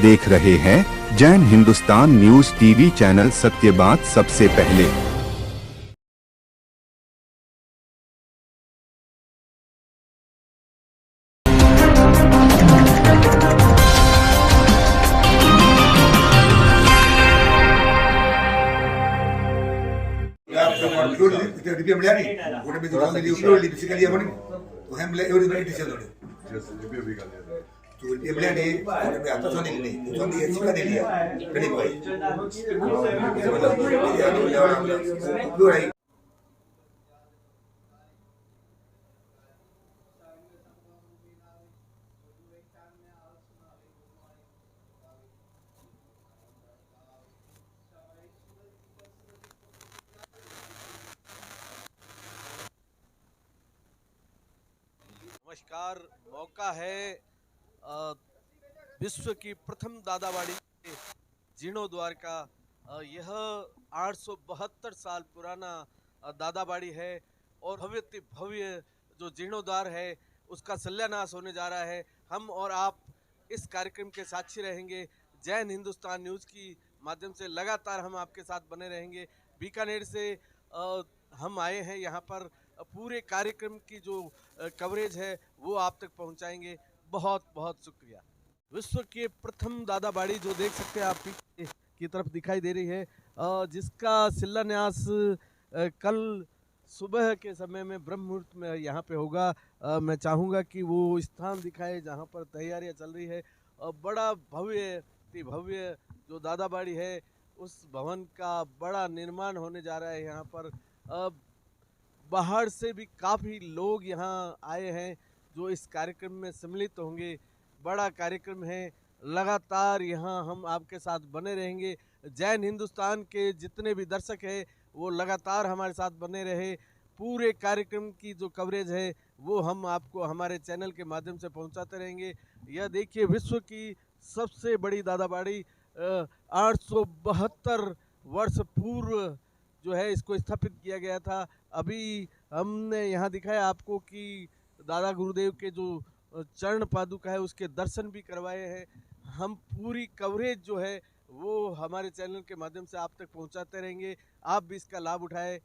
देख रहे हैं Jain Hindustan news TV channel. सत्य बात सबसे पहले। नमस्कार। मौका है विश्व की प्रथम दादाबाड़ी जीर्णोद्वार का। यह 872 साल पुराना दादाबाड़ी है और भव्य भव्य जो जीर्णोद्वार है उसका शिलान्यास होने जा रहा है। हम और आप इस कार्यक्रम के साक्षी रहेंगे। जैन हिंदुस्तान न्यूज़ की माध्यम से लगातार हम आपके साथ बने रहेंगे। बीकानेर से हम आए हैं यहाँ पर पूरे कार्यक्रम की जो कवरेज है वो आप तक पहुंचाएंगे। बहुत बहुत शुक्रिया। विश्व के प्रथम दादाबाड़ी जो देख सकते हैं आप पीछे की तरफ दिखाई दे रही है, जिसका शिलान्यास कल सुबह के समय में ब्रह्म मुहूर्त में यहाँ पे होगा। मैं चाहूँगा कि वो स्थान दिखाए जहाँ पर तैयारियाँ चल रही है। बड़ा भव्य जो दादाबाड़ी है उस भवन का बड़ा निर्माण होने जा रहा है। यहाँ पर बाहर से भी काफ़ी लोग यहाँ आए हैं जो इस कार्यक्रम में सम्मिलित होंगे। बड़ा कार्यक्रम है, लगातार यहाँ हम आपके साथ बने रहेंगे। जैन हिंदुस्तान के जितने भी दर्शक हैं वो लगातार हमारे साथ बने रहे। पूरे कार्यक्रम की जो कवरेज है वो हम आपको हमारे चैनल के माध्यम से पहुंचाते रहेंगे। यह देखिए विश्व की सबसे बड़ी दादाबाड़ी 872 वर्ष पूर्व जो है इसको स्थापित किया गया था। अभी हमने यहाँ दिखाया आपको कि दादा गुरुदेव के जो चरण पादुका है उसके दर्शन भी करवाए हैं। हम पूरी कवरेज जो है वो हमारे चैनल के माध्यम से आप तक पहुंचाते रहेंगे। आप भी इसका लाभ उठाएं।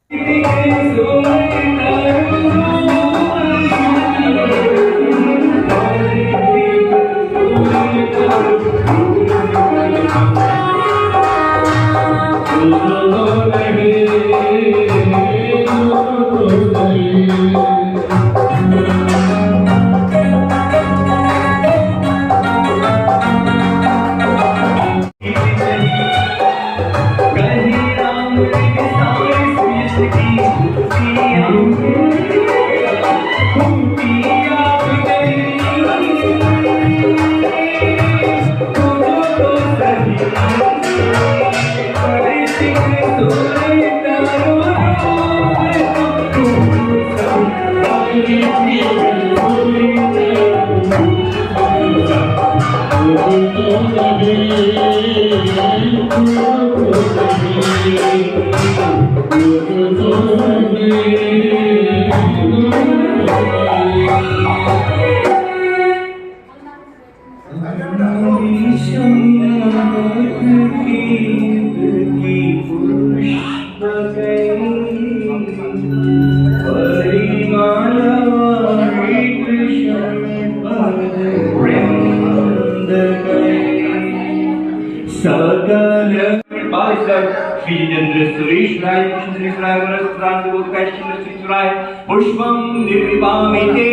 पुष्पं निर्विपामि ते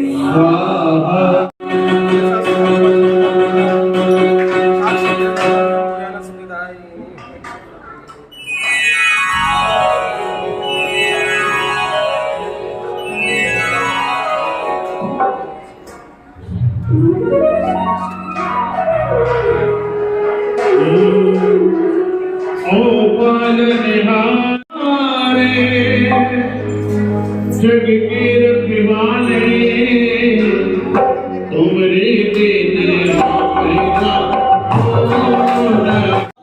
स्वाहा। जग के रखवाले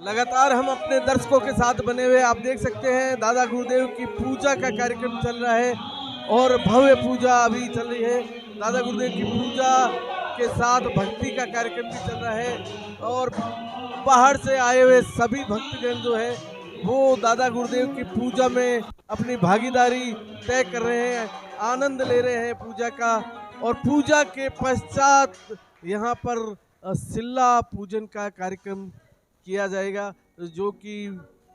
लगातार हम अपने दर्शकों के साथ बने हुए आप देख सकते हैं दादा गुरुदेव की पूजा का कार्यक्रम चल रहा है और भव्य पूजा अभी चल रही है। दादा गुरुदेव की पूजा उसके साथ भक्ति का कार्यक्रम भी चल रहा है और बाहर से आए हुए सभी भक्तजन जो है वो दादा गुरुदेव की पूजा में अपनी भागीदारी तय कर रहे हैं, आनंद ले रहे हैं पूजा का। और पूजा के पश्चात यहाँ पर सिल्ला पूजन का कार्यक्रम किया जाएगा, जो कि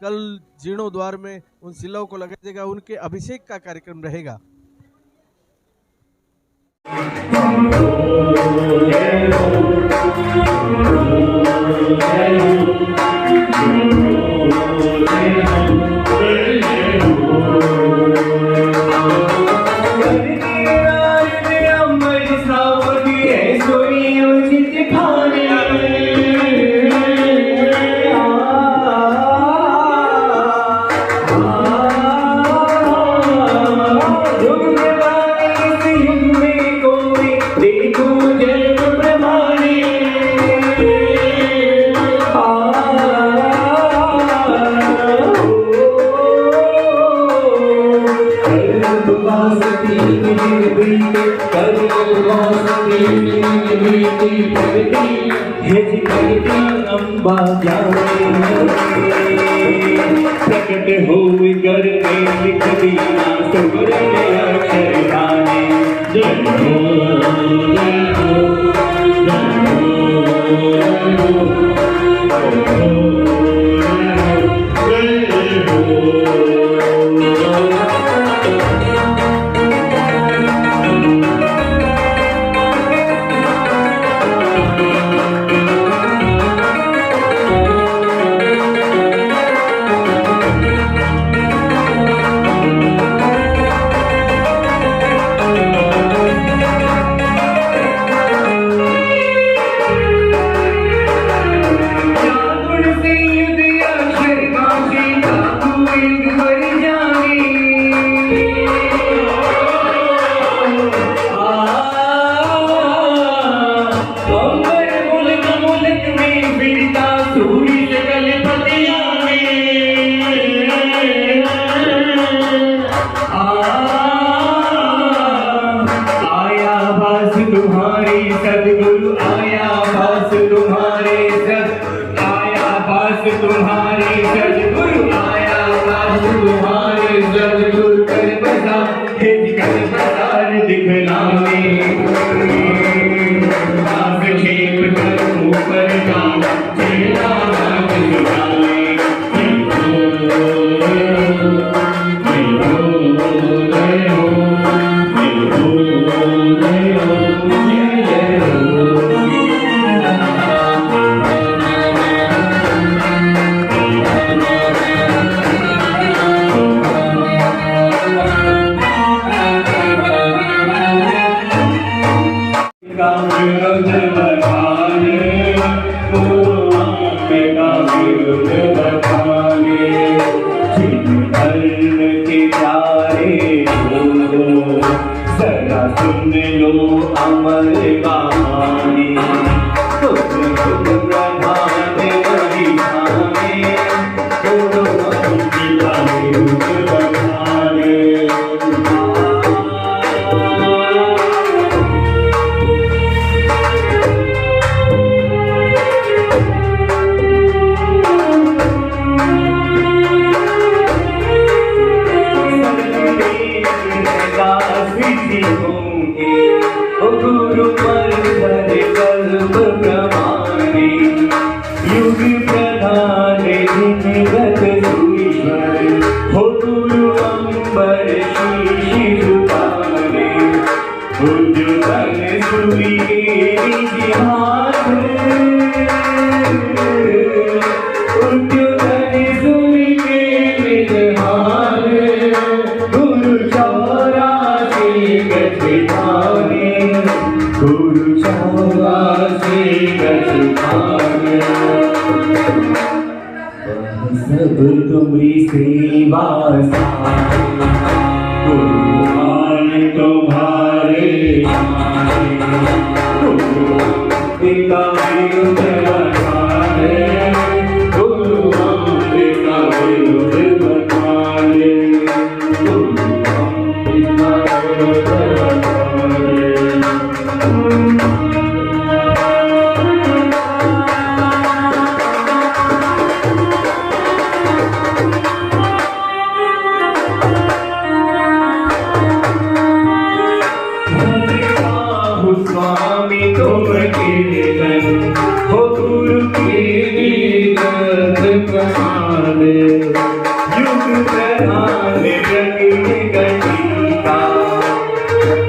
कल जीर्णोद्वार में उन सिल्लों को लगाया जाएगा, उनके अभिषेक का कार्यक्रम रहेगा। प्रकट हो कर लिख दिया सुवर्ण अक्षर गाने जय हो जय हो जय हो जय हो।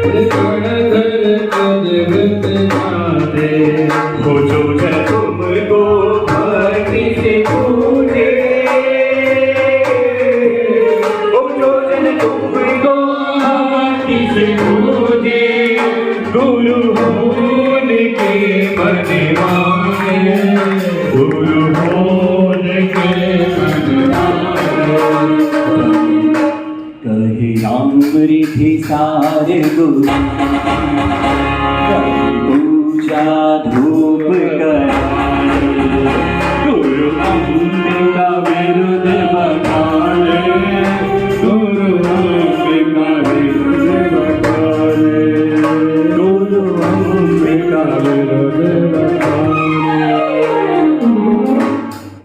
अद्भुत गाते हो जो जन तुमको भक्ति से पूजे हो जो जन तुमको भक्ति से पूजे गुरु होन के मन माने गुरु होन के मन माने कहे अमृति सारे गुरु पूजा धूप कराए गुरु अम्बिका विरुद्ध बखाने गुरु अम्बिका विरुद्ध बखाने गुरु अम्बिका विरुद्ध बखाने।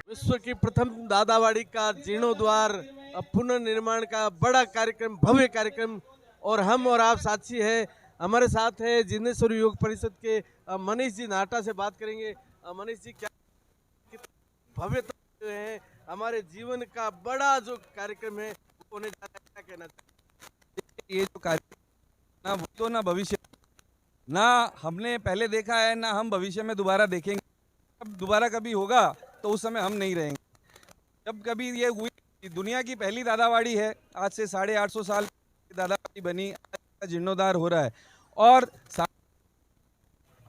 विश्व की प्रथम दादावाड़ी का जीर्णोद्वार पुनर्निर्माण का बड़ा कार्यक्रम, भव्य कार्यक्रम, और हम और आप साक्षी है। हमारे साथ है जिनेश्वर योग परिषद के मनीष जी नाटा से बात करेंगे। मनीष जी, क्या भव्यता जो है हमारे जीवन का बड़ा जो कार्यक्रम है होने जा रहा है, क्या कहना चाहिए? ये जो कार्यक्रम ना वो तो ना भविष्य ना हमने पहले देखा है ना हम भविष्य में दोबारा देखेंगे। अब दोबारा कभी होगा तो उस समय हम नहीं रहेंगे। जब कभी ये हुई दुनिया की पहली दादावाड़ी है, आज से 850 साल की दादावाड़ी बनी, आज जीर्णोद्धार हो रहा है और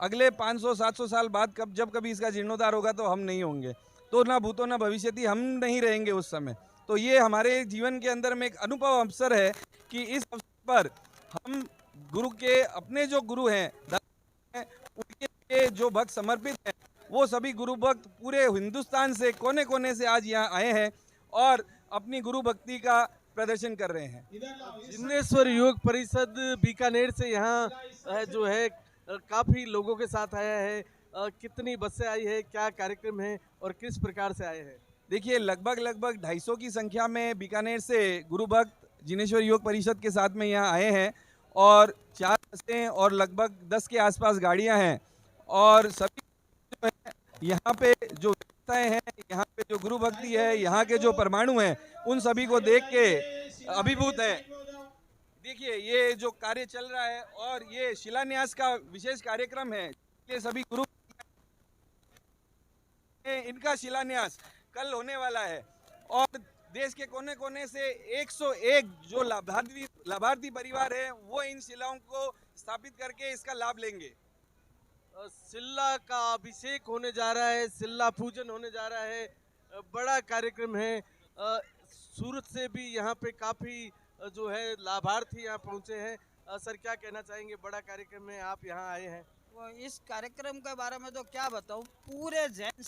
अगले 500-700 साल बाद जब कभी इसका जीर्णोद्धार होगा तो हम नहीं होंगे, तो ना भूतो ना भविष्यति, हम नहीं रहेंगे उस समय। तो ये हमारे जीवन के अंदर में एक अनुभव अवसर है कि इस अवसर पर हम गुरु के अपने जो गुरु हैं उनके जो भक्त समर्पित हैं, वो सभी गुरु भक्त पूरे हिंदुस्तान से कोने कोने से आज यहाँ आए हैं और अपनी गुरु भक्ति का प्रदर्शन कर रहे हैं। जिनेश्वर योग परिषद बीकानेर से यहाँ जो है काफी लोगों के साथ आया है। कितनी बसें आई है, क्या कार्यक्रम है और किस प्रकार से आए हैं? देखिए, लगभग 250 की संख्या में बीकानेर से गुरु भक्त जिनेश्वर योग परिषद के साथ में यहाँ आए हैं और 4 बसें और लगभग 10 के आसपास गाड़ियाँ हैं और सभी जो है यहाँ पे जो व्यवस्थाएं हैं, यहाँ पे जो गुरु भक्ति है, यहाँ के जो परमाणु हैं, उन सभी को देख के अभिभूत हैं। देखिए, ये जो कार्य चल रहा है और ये शिलान्यास का विशेष कार्यक्रम है। ये सभी गुरु इनका शिलान्यास कल होने वाला है और देश के कोने कोने से 101 जो लाभार्थी परिवार है वो इन शिलाओं को स्थापित करके इसका लाभ लेंगे। शिला का अभिषेक होने जा रहा है, शिला पूजन होने जा रहा है, बड़ा कार्यक्रम है। सूरत से भी यहाँ पे काफी जो है लाभार्थी यहाँ पहुँचे हैं। सर, क्या कहना चाहेंगे? बड़ा कार्यक्रम है, आप यहाँ आए हैं। इस कार्यक्रम के बारे में तो क्या बताऊँ, पूरे जैन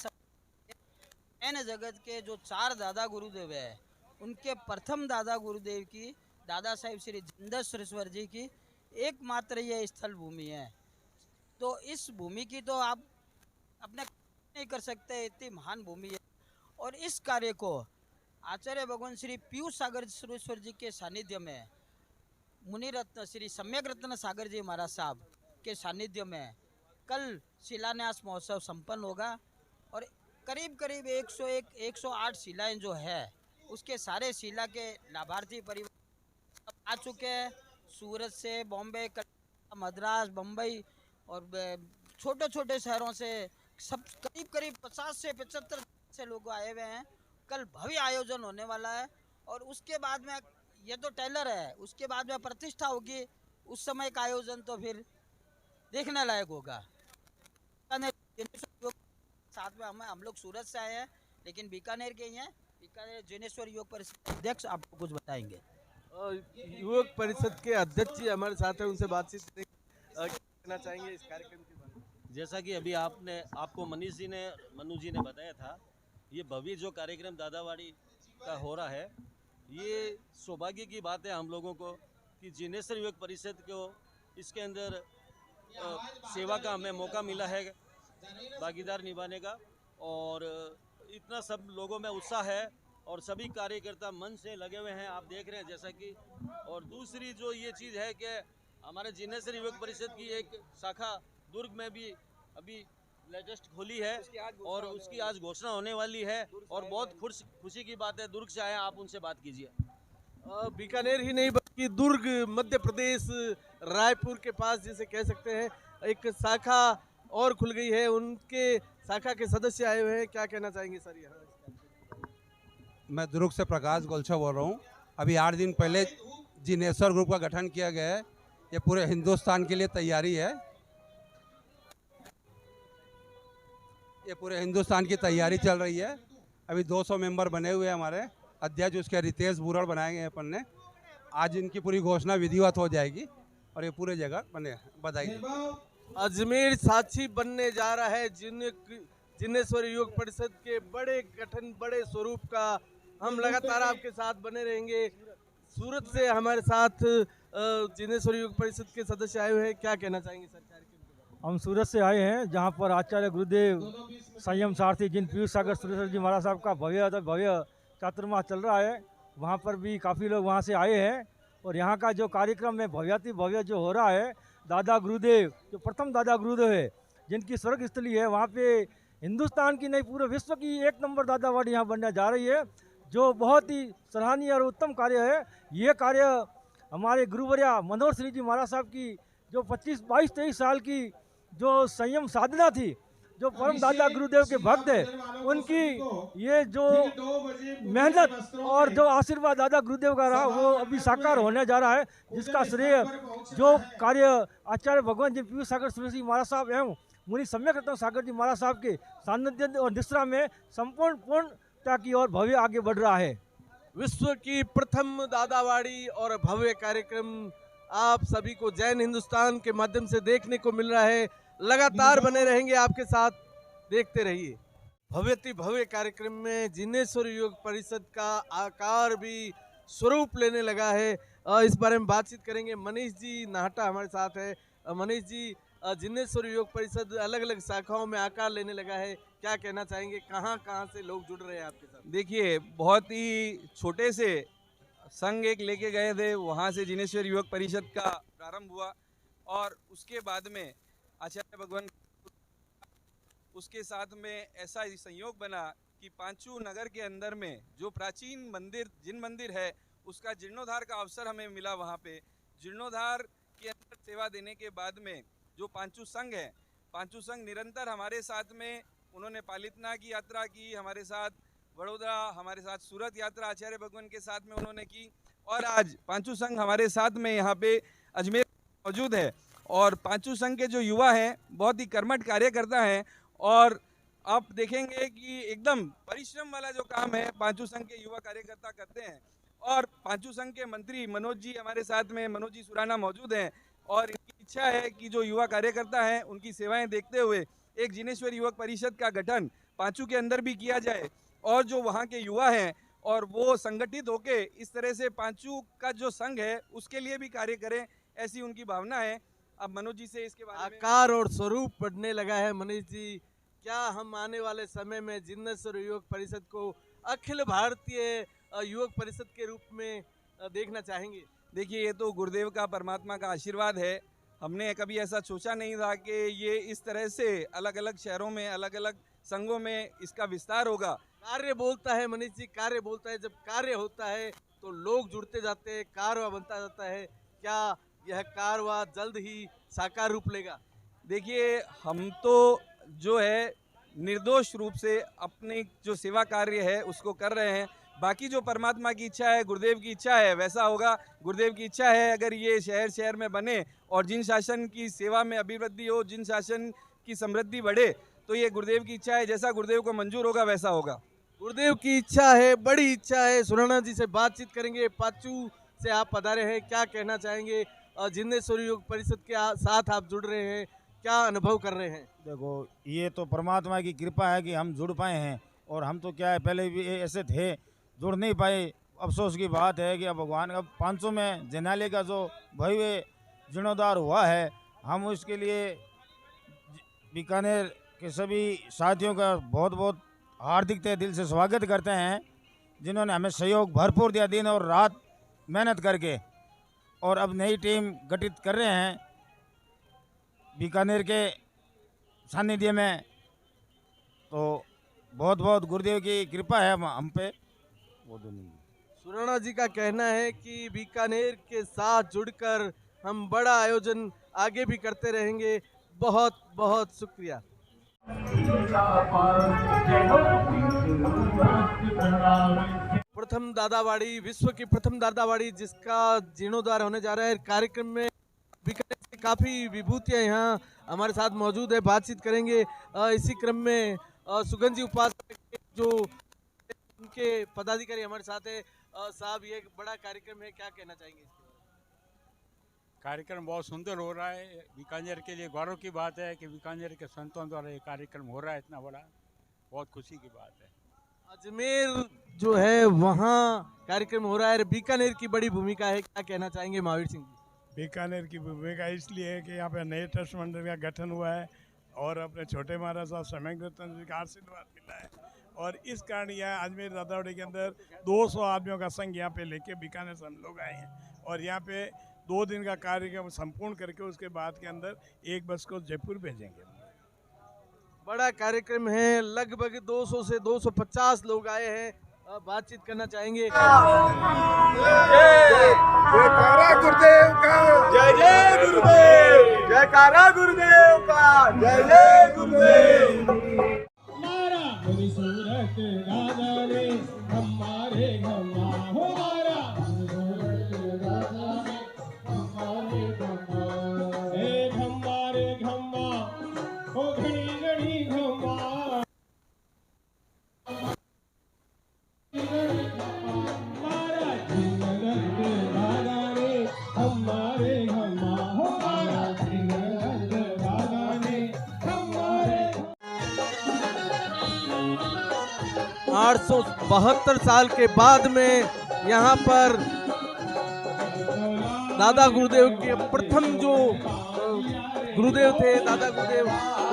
जगत के जो 4 दादा गुरुदेव है, उनके प्रथम दादा गुरुदेव की, दादा साहिब श्री जिनेश्वर जी की एकमात्र ये स्थल भूमि है। तो इस भूमि की तो आप अपने नहीं कर सकते, इतनी महान भूमि है। और इस कार्य को आचार्य भगवान श्री पीयूष सागर सुरेश्वर जी के सानिध्य में, मुनि रत्न श्री सम्यक रत्न सागर जी महाराज साहब के सानिध्य में कल शिलान्यास महोत्सव संपन्न होगा और करीब 108 शिलाएं जो है उसके सारे शिला के लाभार्थी परिवार आ चुके हैं। सूरत से, बॉम्बे, मद्रास, बम्बई और छोटे छोटे शहरों से सब करीब 50 से 75 से लोग आए हुए हैं। कल भव्य आयोजन होने वाला है और उसके बाद में, ये तो टेलर है, उसके बाद में प्रतिष्ठा होगी। उस समय का आयोजन तो फिर देखने लायक होगा। साथ में हम लोग सूरत से आए हैं लेकिन बीकानेर के ही हैं। बीकानेर जिनेश्वर योग परिषद अध्यक्ष आपको कुछ बताएंगे। योग परिषद के अध्यक्ष जी हमारे साथ हैं, उनसे बातचीत करना चाहेंगे इस कार्यक्रम के बारे में। जैसा कि अभी आपको मनु जी ने बताया था, ये भव्य जो कार्यक्रम दादावाड़ी का हो रहा है, ये सौभाग्य की बात है हम लोगों को कि जिनेश्वर योग परिषद को इसके अंदर सेवा का हमें मौका मिला है, भागीदार निभाने का। और इतना सब लोगों में उत्साह है और सभी कार्यकर्ता मन से लगे हुए हैं, आप देख रहे हैं जैसा कि। और दूसरी जो ये चीज़ है कि हमारे जिनेश्वर योग परिषद की एक शाखा दुर्ग में भी अभी लेटेस्ट खोली है और उसकी आज घोषणा होने वाली है और बहुत खुशी की बात है। दुर्ग से आए, आप उनसे बात कीजिए। बीकानेर ही नहीं कि दुर्ग मध्य प्रदेश रायपुर के पास जिसे कह सकते हैं एक शाखा और खुल गई है, उनके शाखा के सदस्य आए हुए हैं। क्या कहना चाहेंगे सर यहाँ? मैं दुर्ग से प्रकाश गोलछा बोल रहा हूँ। अभी 8 दिन पहले जिनेश्वर ग्रुप का गठन किया गया है। ये पूरे हिंदुस्तान के लिए तैयारी है। ये पूरे हिंदुस्तान की तैयारी चल रही है। अभी 200 मेंबर बने हुए हैं हमारे। अध्यक्ष उसके रितेश बुरड़ बनाए गए अपन ने। आज इनकी पूरी घोषणा विधिवत हो जाएगी और ये पूरे जगह बने बधाई। अजमेर साक्षी बनने जा रहा है जिनेश्वर योग परिषद के बड़े गठन, बड़े स्वरूप का। हम लगातार आपके साथ बने रहेंगे। सूरत से हमारे साथ जिनेश्वर योग परिषद के सदस्य आए हुए हैं। क्या कहना चाहेंगे सर कार्यक्रम के बारे में? हम सूरत से आए हैं, जहां पर आचार्य गुरुदेव संयम सारथी जिन पीयूष सागर सुरेश्वर जी महाराज साहब का भव्य चातुर्मास चल रहा है। वहां पर भी काफ़ी लोग वहां से आए हैं और यहाँ का जो कार्यक्रम है भव्याति भव्य जो हो रहा है, दादा गुरुदेव जो प्रथम दादा गुरुदेव है जिनकी स्वर्ग स्थली है, वहाँ पे हिंदुस्तान की नहीं पूरे विश्व की 1 नंबर दादावाड़ी यहाँ बनने जा रही है, जो बहुत ही सराहनीय और उत्तम कार्य है। ये कार्य हमारे गुरुवर्या मनोहर श्री जी महाराज साहब की जो 22-23 साल की जो संयम साधना थी, जो परम दादा गुरुदेव के भक्त है, उनकी ये जो मेहनत और जो आशीर्वाद दादा गुरुदेव का रहा वो अभी साकार होने जा रहा है, जिसका श्रेय जो कार्य आचार्य भगवान जी पीयूष सागर सुरेश्वर जी महाराज साहब एवं मुनि सम्यक रत्न सागर जी महाराज साहब के सानिध्य और निश्रा में संपूर्ण पूर्णता की ओर भव्य आगे बढ़ रहा है। विश्व की प्रथम दादावाड़ी और भव्य कार्यक्रम आप सभी को जैन हिंदुस्तान के माध्यम से देखने को मिल रहा है। लगातार बने रहेंगे आपके साथ, देखते रहिए। भव्यति भव्य कार्यक्रम में जिनेश्वर योग परिषद का आकार भी स्वरूप लेने लगा है। इस बारे में बातचीत करेंगे। मनीष जी नाहटा हमारे साथ है। मनीष जी, जिनेश्वर योग परिषद अलग अलग शाखाओं में आकार लेने लगा है, क्या कहना चाहेंगे? कहाँ कहाँ से लोग जुड़ रहे हैं आपके साथ? देखिए, बहुत ही छोटे से संघ एक लेके गए थे, वहाँ से जिनेश्वर योग परिषद का प्रारंभ हुआ और उसके बाद में आचार्य भगवान उसके साथ में ऐसा संयोग बना कि पांचू नगर के अंदर में जो प्राचीन मंदिर जिन मंदिर है उसका जीर्णोद्धार का अवसर हमें मिला। वहाँ पे जीर्णोद्धार के अंदर सेवा देने के बाद में जो पांचू संघ है, पांचू संघ निरंतर हमारे साथ में उन्होंने पालितना की यात्रा की, हमारे साथ वडोदरा, हमारे साथ सूरत यात्रा आचार्य भगवान के साथ में उन्होंने की और आज पांचू संघ हमारे साथ में यहाँ पे अजमेर मौजूद है। और पांचू संघ के जो युवा हैं बहुत ही कर्मठ कार्यकर्ता हैं और आप देखेंगे कि एकदम परिश्रम वाला जो काम है पांचू संघ के युवा कार्यकर्ता करते हैं। और पांचू संघ के मंत्री मनोज जी हमारे साथ में, मनोज जी सुराना मौजूद हैं और इनकी इच्छा है कि जो युवा कार्यकर्ता हैं उनकी सेवाएं देखते हुए एक जिनेश्वर युवक परिषद का गठन पांचू के अंदर भी किया जाए और जो वहाँ के युवा हैं और वो संगठित होके इस तरह से पांचू का जो संघ है उसके लिए भी कार्य करें, ऐसी उनकी भावना है। अब मनोज जी से इसके बारे में आकार और स्वरूप बढ़ने लगा है। मनीष जी, क्या हम आने वाले समय में जिनेश्वर युवक परिषद को अखिल भारतीय युवक परिषद के रूप में देखना चाहेंगे? देखिए, ये तो गुरुदेव का परमात्मा का आशीर्वाद है। हमने कभी ऐसा सोचा नहीं था कि ये इस तरह से अलग अलग शहरों में अलग अलग संघों में इसका विस्तार होगा। कार्य बोलता है मनीष जी, कार्य बोलता है। जब कार्य होता है तो लोग जुड़ते जाते हैं, कारवा बनता जाता है। क्या यह कारवा जल्द ही साकार रूप लेगा? देखिए, हम तो जो है निर्दोष रूप से अपनी जो सेवा कार्य है उसको कर रहे हैं। बाकी जो परमात्मा की इच्छा है, गुरुदेव की इच्छा है, वैसा होगा। गुरुदेव की इच्छा है अगर ये शहर शहर में बने और जिन शासन की सेवा में अभिवृद्धि हो, जिन शासन की समृद्धि बढ़े, तो ये गुरुदेव की इच्छा है। जैसा गुरुदेव को मंजूर होगा वैसा होगा। गुरुदेव की इच्छा है, बड़ी इच्छा है। सुराना जी से बातचीत करेंगे। पाचू से आप पधारे हैं, क्या कहना चाहेंगे? जिनेश्वर योग परिषद के साथ आप जुड़ रहे हैं, क्या अनुभव कर रहे हैं? देखो, ये तो परमात्मा की कृपा है कि हम जुड़ पाए हैं और हम तो क्या है पहले भी ऐसे थे, जुड़ नहीं पाए। अफसोस की बात है कि अब भगवान अब 500 में जनाले का जो भव्य जीर्णोद्धार हुआ है, हम उसके लिए बीकानेर के सभी साथियों का बहुत बहुत हार्दिक तहे दिल से स्वागत करते हैं, जिन्होंने हमें सहयोग भरपूर दिया दिन और रात मेहनत करके। और अब नई टीम गठित कर रहे हैं बीकानेर के सानिध्य में, तो बहुत बहुत गुरुदेव की कृपा है हम पे। वो सुराणा जी का कहना है कि बीकानेर के साथ जुड़कर हम बड़ा आयोजन आगे भी करते रहेंगे। बहुत बहुत शुक्रिया। प्रथम दादावाड़ी, विश्व की प्रथम दादावाड़ी जिसका जीर्णोद्धार होने जा रहा है, कार्यक्रम में बीकानेर से काफ़ी विभूतियाँ यहाँ हमारे साथ मौजूद है, बातचीत करेंगे। इसी क्रम में सुगंध जी उपाध्याय जो उनके पदाधिकारी हमारे साथ है। साहब, ये बड़ा कार्यक्रम है, क्या कहना चाहेंगे इसके बारे में? कार्यक्रम बहुत सुंदर हो रहा है। बीकानेर के लिए गौरव की बात है कि बीकानेर के संतों द्वारा ये कार्यक्रम हो रहा है, इतना बड़ा, बहुत खुशी की बात है। अजमेर जो है वहाँ कार्यक्रम हो रहा है, बीकानेर की बड़ी भूमिका है, क्या कहना चाहेंगे महावीर सिंह जी? बीकानेर की भूमिका इसलिए है कि यहाँ पे नए ट्रस्ट मंडल का गठन हुआ है और अपने छोटे महाराज साहब सम्यक दत्तन जी का आशीर्वाद मिला है, और इस कारण यह अजमेर दादावाड़ी के अंदर 200 आदमियों का संघ यहाँ पे लेके बीकानेर से हम लोग आए हैं, और यहाँ पे 2 दिन का कार्यक्रम संपूर्ण करके उसके बाद के अंदर एक बस को जयपुर भेजेंगे। बड़ा कार्यक्रम है, लगभग 200 से 250 लोग आए हैं। बातचीत करना चाहेंगे। जयकारा गुरुदेव का, जय जय गुरुदेव, जयकारा गुरुदेव का, जय जय गुरुदेव। मारा मेरी सूरत राजा ने हमारे घमा हो, मारा सूरत राजा ने हमारे घमा, हे हमारे घमा हो, घड़ी घड़ी घमा, मारा जीवनत राजा ने हमारे घमा हो, मारा जीवनत राजा ने हमारे 872 साल के बाद में यहाँ पर दादा गुरुदेव के प्रथम जो गुरुदेव थे, दादा गुरुदेव,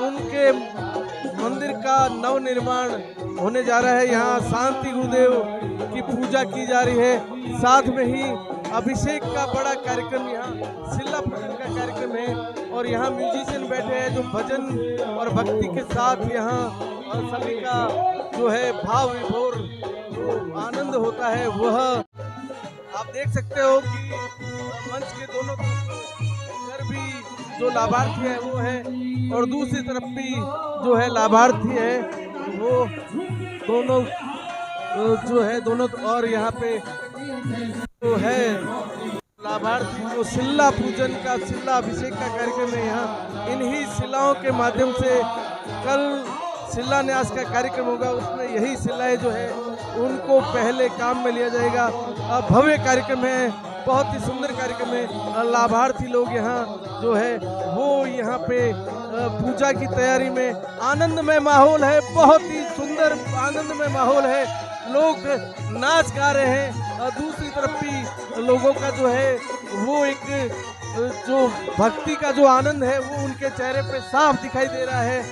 उनके मंदिर का नव निर्माण होने जा रहा है। यहाँ शांति गुरुदेव की पूजा की जा रही है, साथ में ही अभिषेक का बड़ा कार्यक्रम, यहाँ सिल्ला पूजन का कार्यक्रम है, और यहाँ म्यूजिशियन बैठे हैं जो भजन और भक्ति के साथ यहाँ सभी का जो है भाव विभोर जो आनंद होता है वह आप देख सकते हो कि मंच के दोनों तरफ भी जो लाभार्थी है वो है, और दूसरी तरफ भी जो है लाभार्थी है वो दोनों जो है दोनों, और यहाँ पे जो है लाभार्थी जो सिल्ला पूजन का, सिल्ला अभिषेक का कार्यक्रम है, यहाँ इन्हीं शिलाओं के माध्यम से कल शिलान्यास का कार्यक्रम होगा, उसमें यही शिलाएं जो है उनको पहले काम में लिया जाएगा। भव्य कार्यक्रम है, बहुत ही सुंदर कार्यक्रम है। लाभार्थी लोग यहाँ जो है वो यहाँ पे पूजा की तैयारी में, आनंदमय माहौल है, बहुत ही सुंदर आनंदमय माहौल है, लोग नाच गा रहे हैं। दूसरी तरफ भी लोगों का जो है वो एक जो भक्ति का जो आनंद है वो उनके चेहरे पे साफ दिखाई दे रहा है।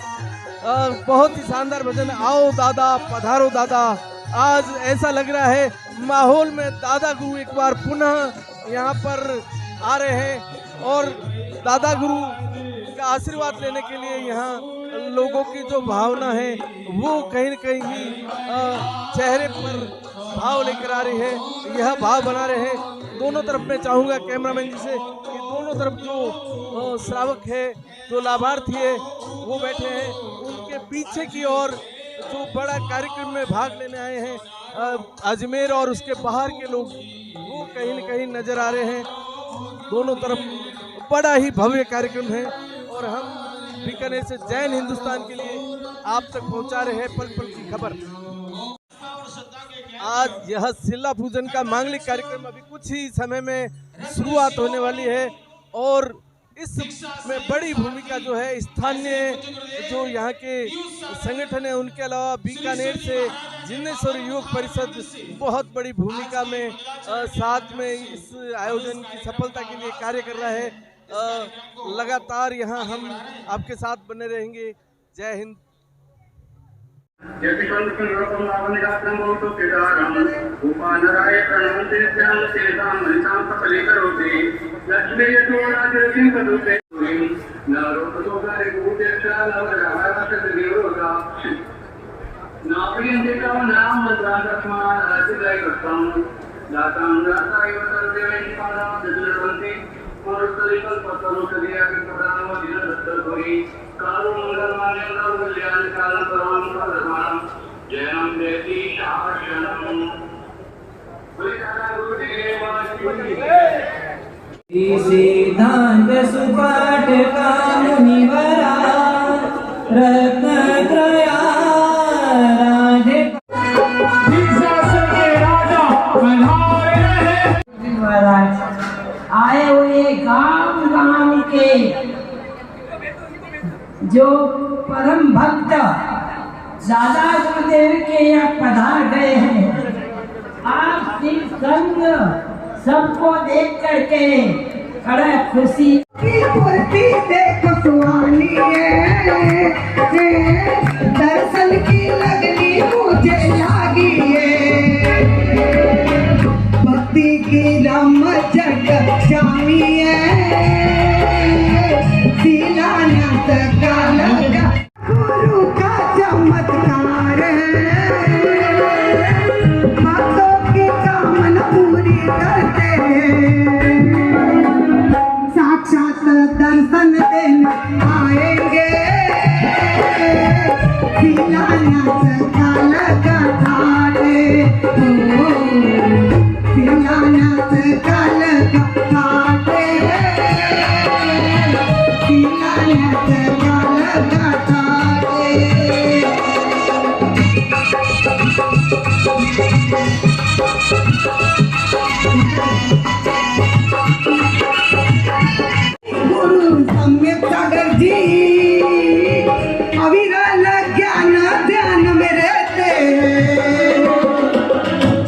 बहुत ही शानदार भजन, आओ दादा पधारो दादा। आज ऐसा लग रहा है माहौल में दादा गुरु एक बार पुनः यहाँ पर आ रहे हैं, और दादा गुरु का आशीर्वाद लेने के लिए यहाँ लोगों की जो भावना है वो कहीं न कहीं चेहरे पर भाव लेकर आ रही है, यह भाव बना रहे हैं। दोनों तरफ मैं चाहूँगा कैमरामैन जी से कि दोनों तरफ जो श्रावक है, जो लाभार्थी है वो बैठे हैं, उनके पीछे की ओर जो बड़ा कार्यक्रम में भाग लेने आए हैं अजमेर और उसके बाहर के लोग, वो कहीं न कहीं नजर आ रहे हैं। दोनों तरफ बड़ा ही भव्य कार्यक्रम है, और हम बीकानेर से जैन हिंदुस्तान के लिए आप तक पहुंचा रहे हैं पल पल की खबर। आज यह सिल्ला पूजन का मांगलिक कार्यक्रम अभी कुछ ही समय में शुरुआत होने वाली है, और इसमें बड़ी भूमिका जो है स्थानीय जो यहाँ के संगठन है, उनके अलावा बीकानेर से जिनेश्वर युवक परिषद बहुत बड़ी भूमिका में साथ में इस आयोजन की सफलता के लिए कार्य कर रहा है। लगातार यहाँ हम आपके साथ बने रहेंगे। जय हिंद। सिद्धांत सुपाठ का मुनिवरा रत्नत्रया राधे आए हुए गांव गांव के जो परम भक्त दादा गुरुदेव के यहाँ पधार गए हैं, आप सिर्फ संग सबको देख करके बड़ा खुशी की मूर्ति देखो सुहानी है, दर्शन की लगनी मुझे लागी है, भक्ति की रम जग जानी है, दीनानाथ का लगा गुरु का चमत्कार है, भक्तों की कामना पूरी करते हैं, साक्षात दर्शन देने आएंगे, दीनानाथ का लगा ठाणे, दीनानाथ का लगा ठाणे, दीनानाथ का लगा ठाणे। गुरु सम्यक सागर जी अविरल ज्ञान ध्यान में रहते,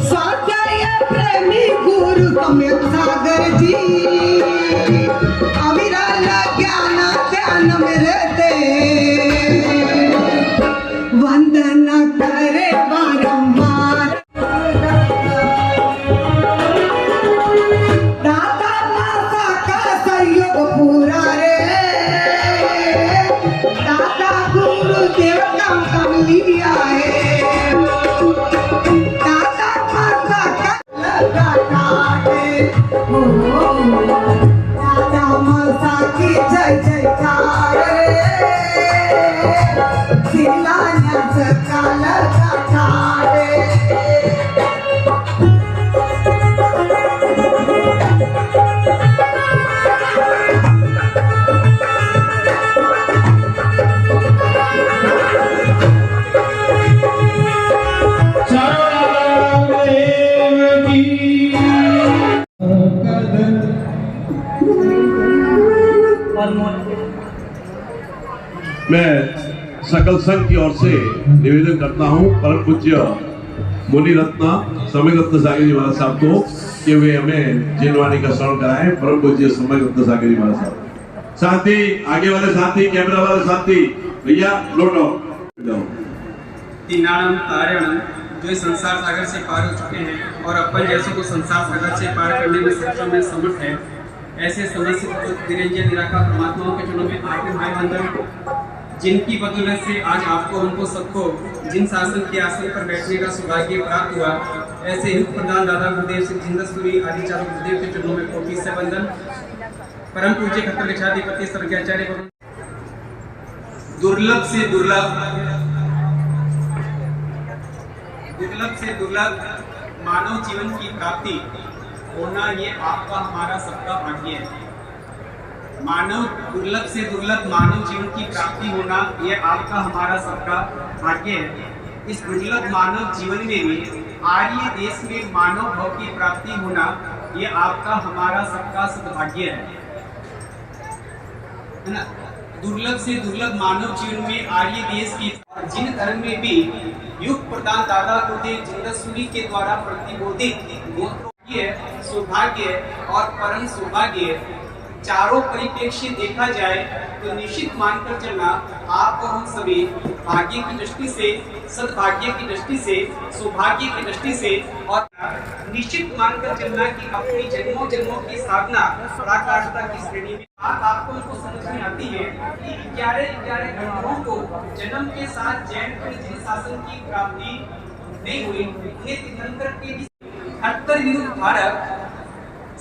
स्वाध्याय प्रेमी गुरु सम्यक सागर जी अविरल ज्ञान ध्यान में रहते, वंदना करे बारंबार दाता माता का सहयोग पूरा रे, दादा गुरुदेव का काम लिया है, दादा माता का लगा ठाणे, दादा माता की जय जयकार रे, दीनानाथ का लगा ठाणे। मैं सकल संघ की ओर से निवेदन करता हूं परम पूज्य मुनि रत्न समय रत्न सागर जी महाराज साहब को कि वे हमें जिनवाणी का श्रवण कराएं। परम पूज्य समय रत्न सागर जी महाराज साहब। साथी आगे वाले साथी, कैमरा वाले साथी, भैया लौटो जाओ। तीनाणम तारणम जो इस संसार सागर से पार हो चुके हैं और अपन जैसों को संसार सागर से पार करने में सक्षम में समर्थ है, ऐसे समस्त निरंजन निराकार परमात्माओं के चरणों में आपके भाई बंधन, जिनकी बदौलत से आज आपको हमको सबको जिन शासन के आसन पर बैठने का सौभाग्य प्राप्त हुआ, ऐसे हिंद प्रधान दादा गुरुदेव सिंह जिंदसपुरी आदि चारों गुरुदेव के चरणों में कोटि से वंदन। परम पूज्य खत्तर लिक्षाधिपति सर्वज्ञाचार्य दुर्लभ से दुर्लभ मानव जीवन की प्राप्ति होना ये आपका हमारा सबका भाग्य है। दुर्लभ से दुर्लभ मानव जीवन की प्राप्ति होना ये आपका हमारा सबका भाग्य है। इस दुर्लभ मानव जीवन में भी आर्य देश में मानव भाव की प्राप्ति होना ये आपका हमारा सबका सद्भाग्य है ना। दुर्लभ से दुर्लभ मानव जीवन में आर्य देश की जिन धर्म में भी युग प्रदान दादा गुरुदेव जिंदसपुरी के द्वारा प्रतिबोधित सौभाग्य और परम सौभाग्य चारों परिप्रेक्ष्य देखा जाए तो निश्चित मानकर चलना आप और हम सभी भाग्य की दृष्टि से, सद्भाग्य की दृष्टि से, सौभाग्य की दृष्टि से और निश्चित मानकर चलना कि अपनी जन्मों जन्मों की साधना पराकाष्ठा की श्रेणी में आपको उनको समझ में आती है कि 11 घंटों को जन्म के साथ जैन पर जिन शासन की प्राप्ति नहीं हुई, उन्हें तीर्थंकर के 78 विरुद्ध भारत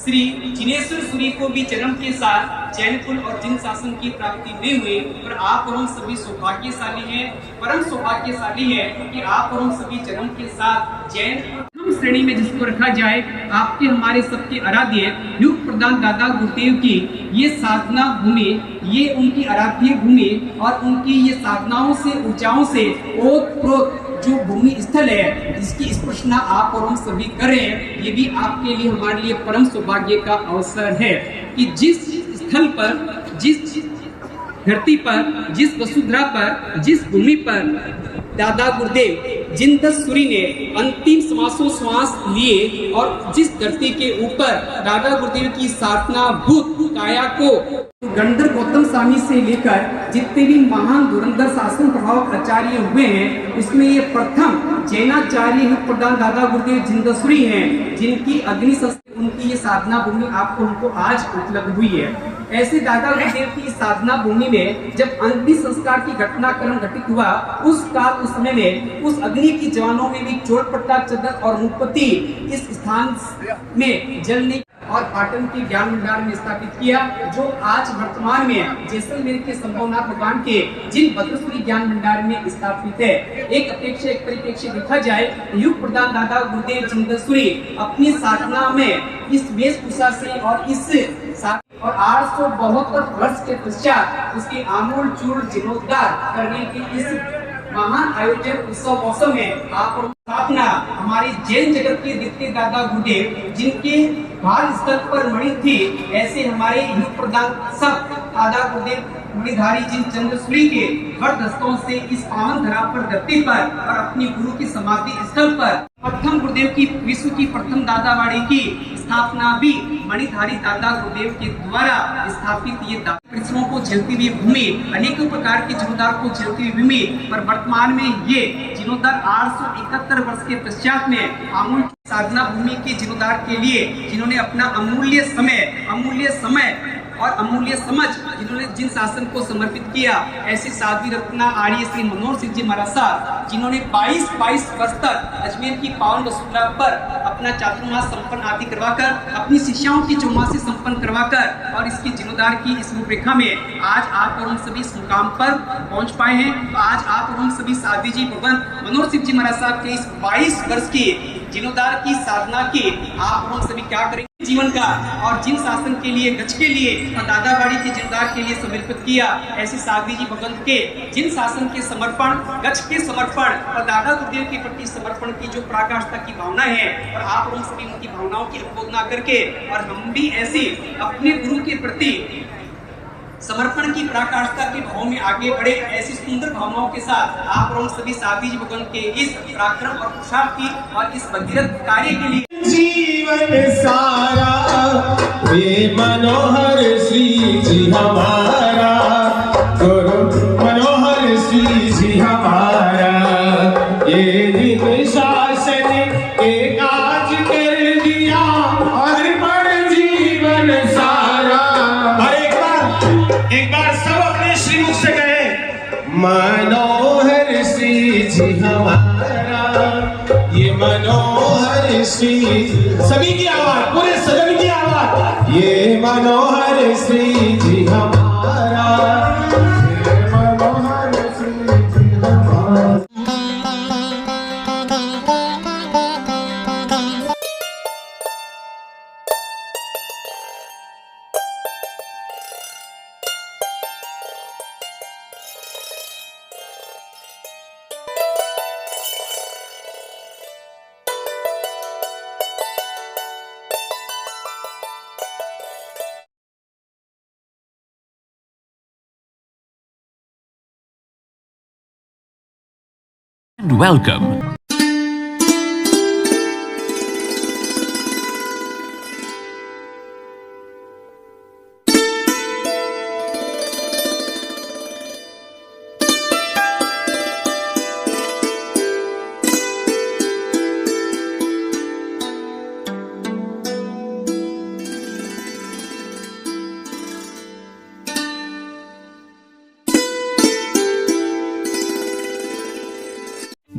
श्री जिनेश्वर सूरी को भी जन्म के साथ जैन कुल और जिन शासन की प्राप्ति नहीं हुई, पर आप और हम सभी सौभाग्यशाली हैं, परम सौभाग्यशाली है कि आप और हम सभी जन्म के साथ जैन प्रथम श्रेणी में जिसको रखा जाए, आपके हमारे सबके आराध्य युग प्रदान दादा गुरुदेव की ये साधना भूमि, ये उनकी आराध्य भूमि और उनकी ये साधनाओं से ऊंचाइयों से ओत प्रोत जो भूमि स्थल है, जिसकी स्पर्शना आप और हम सभी करें, ये भी आपके लिए हमारे लिए परम सौभाग्य का अवसर है कि जिस स्थल पर, जिस धरती पर, जिस वसुंधरा पर, जिस भूमि पर दादा गुरुदेव जिनदसूरी ने अंतिम श्वास लिए और जिस धरती के ऊपर दादा गुरुदेव की साधना भूत काया को गंधर गौतम स्वामी से लेकर जितने भी महान धुरंधर शासन प्रभावक आचार्य हुए हैं, उसमें ये प्रथम जैनाचार्य युग प्रदान दादा गुरुदेव जिनदसूरी हैं, जिनकी अग्नि उनकी ये साधना भूमि आपको हमको आज उपलब्ध हुई है। ऐसे दादा गुरुदेव की साधना भूमि में जब अंतिम संस्कार की घटनाक्रम घटित हुआ, उस काल उस समय में उस अग्नि की जवानों में भी चोरपट्टा, चदर और मुक्ति इस स्थान में जलने और पाटन के ज्ञान भंडार में स्थापित किया, जो आज वर्तमान में जैसलमेर के संभवनाथ भगवान के जिन भद्रसूरी ज्ञान भंडार में स्थापित है। एक अपेक्षा एक परिप्रेक्ष्य देखा जाए, युग प्रदान दादा गुरुदेव जिनदसूरी अपनी साधना में इस वेशभूषा से और इस और 872 वर्ष के पश्चात उसके आमूल चूर्ण जीर्णोद्धार करने के इस महान आयोजन उत्सव मौसम में आप स्थापना हमारे जैन जगत के द्वितीय दादा गुरुदेव जिनके भाग स्थल पर मणि थी, ऐसे हमारे युग प्रदान सब दादा गुरुदेव मणिधारी जिन चंद्रसूरी के हस्तों से इस पावन धरा पर धरती पर और अपनी गुरु की समाधि स्थल पर प्रथम गुरुदेव की विश्व की प्रथम दादावाड़ी की स्थापना भी मणिधारी दादा गुरुदेव के द्वारा स्थापित ये परिश्रमों को झेलती हुई भूमि, अनेकों प्रकार के जीर्णोद्धार को झेलती हुई भूमि, पर वर्तमान में ये जीर्णोद्धार 871 वर्ष के पश्चात में आमूल साधना भूमि के जीर्णोद्धार के लिए जिन्होंने अपना अमूल्य समय और अमूल्य समझ जिन्होंने जिन शासन को समर्पित किया, ऐसे साध्वी रत्ना आर्य श्री मनोहर सिंह जी महाराज साहब जिन्होंने 22 वर्ष तक अजमेर की पावन वसुंधरा पर अपना चातुर्मास संपन्न आदि करवाकर, अपनी शिष्याओं की चौमासी संपन्न करवाकर और इसकी जीर्णोद्धार की इस रूपरेखा में आज आप और हम सभी इस मुकाम पर पहुंच पाए हैं। तो आज आप और हम सभी साध्वी जी भगवान मनोहर सिंह जी महाराज साहब के इस 22 वर्ष की जीर्णोद्धार की साधना की आप और हम सभी क्या करेंगे जीवन का और जिन शासन के लिए गच के लिए और दादावाड़ी के जीर्णोद्धार के लिए समर्पित किया, ऐसे साध्वी जी भगवंत के जिन शासन के समर्पण, गच के समर्पण और दादा गुरुदेव के प्रति समर्पण की जो पराकाष्ठा की भावना है, और आप हम सभी उनकी भावनाओं की अनुमोदना करके और हम भी ऐसी अपने गुरु के प्रति समर्पण की पराकाष्ठा के भाव में आगे बढ़े, ऐसी सुंदर भावनाओं के साथ आप और हम सभी साध्वी जी भगवान के इस पराक्रम और पुरुषार्थ की और इस भगीरथ कार्य के लिए जीवन सारा वे मनोहर श्री जी हमारा, गुरु मनोहर श्री जी हमारा, ये दिन शासन एक आज कर दिया अर्पण जीवन सारा। और एक बार सब अपने श्री मुख से कहें, मनोहर श्री जी हमारा, ये मनोहर श्री, सभी की आवाज, पूरे सदन की आवाज, ये मनोहर श्री जी हमारा, ये मनोहर श्री जी हमारा। And welcome.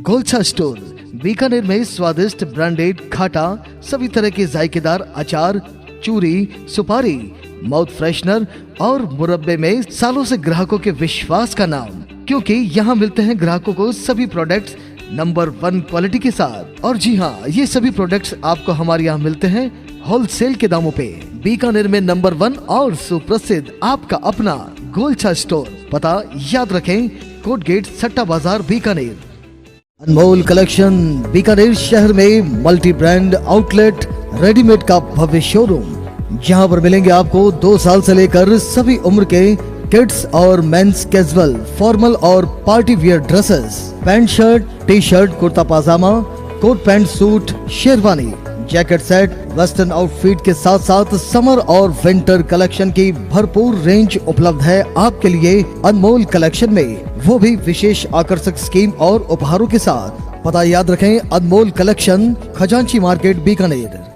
Golcha Stone, Bikaner में स्वादिष्ट ब्रांडेड खाटा, सभी तरह के जायकेदार अचार, चूरी, सुपारी, माउथ फ्रेशनर और मुरब्बे में सालों से ग्राहकों के विश्वास का नाम, क्योंकि यहाँ मिलते हैं ग्राहकों को सभी प्रोडक्ट्स नंबर 1 क्वालिटी के साथ। और जी हाँ, ये सभी प्रोडक्ट्स आपको हमारे यहाँ मिलते हैं होलसेल के दामों पे। बीकानेर में नंबर 1 और सुप्रसिद्ध आपका अपना गोलछा स्टोर, पता याद रखें, कोट गेट, सट्टा बाजार, बीकानेर। अनमोल कलेक्शन बीकानेर शहर में मल्टी ब्रांड आउटलेट रेडीमेड का भव्य शोरूम, जहां पर मिलेंगे आपको 2 साल से लेकर सभी उम्र के किड्स और मेंस कैजुअल, फॉर्मल और party wear dresses, pant shirt, T shirt, kurta pyjama, coat pant suit, sherwani, jacket set, western outfit के साथ साथ समर और विंटर कलेक्शन की भरपूर रेंज उपलब्ध है आपके लिए अनमोल कलेक्शन में, वो भी विशेष आकर्षक स्कीम और उपहारों के साथ। पता याद रखें, अनमोल कलेक्शन, खजांची मार्केट, बीकानेर।